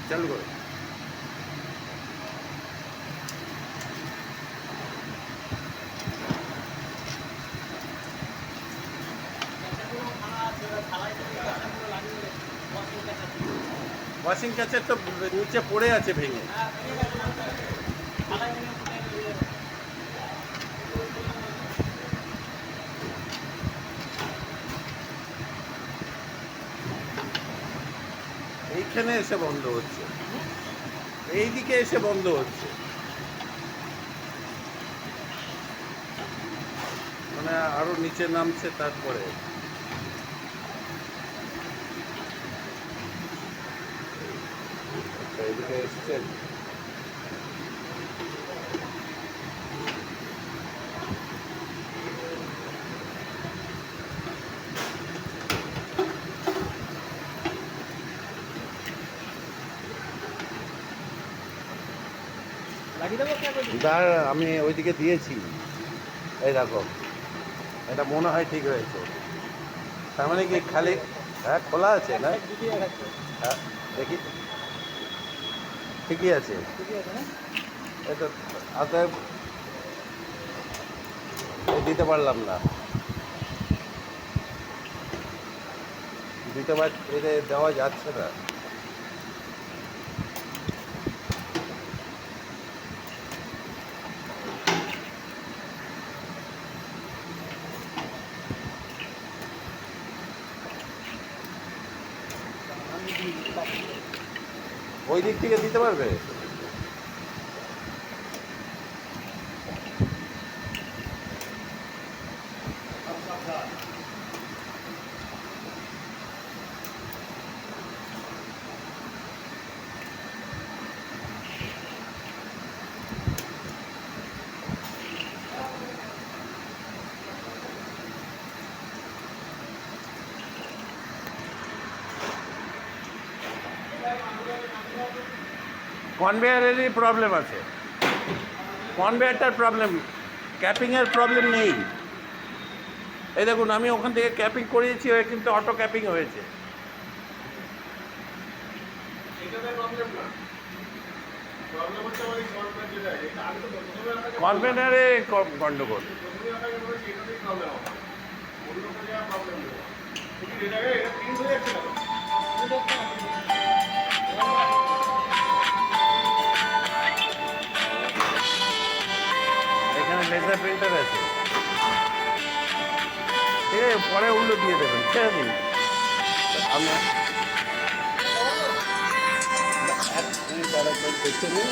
চালু করো। ওয়াশিং ক্যাচের তো নিচে পড়ে আছে ভেঙে। এইখানে এসে বন্ধ হচ্ছে, এইদিকে এসে বন্ধ হচ্ছে, মানে আরো নিচে নামছে তারপরে। আচ্ছা, এদিকে এসছে। আমি ওইদিকে দিয়েছি, এই দেখো, এটা মনে হয় ঠিক হয়েছে। তার মানে কি খালি? হ্যাঁ, খোলা আছে না? হ্যাঁ, দেখি, ঠিকই আছে। এটা অতএব দিতে পারলাম না, এটা দেওয়া যাচ্ছে না। ওই দিক থেকে দিতে পারবে? কনভেয়ারেরই প্রবলেম আছে, কনভেয়ারটার প্রবলেম, ক্যাপিংয়ের প্রবলেম নেই। এই দেখুন, আমি ওখান থেকে ক্যাপিং করিয়েছি, কিন্তু অটো ক্যাপিং হয়েছে। কনভেয়ারে গন্ডগোল। এখানে লেজার প্রিন্টার আছে, ঠিক আছে, পরে ওগুলো দিয়ে দেবেন, ছেড়ে দিন। আমি এক মিনিট আর একবার দেখে নিন।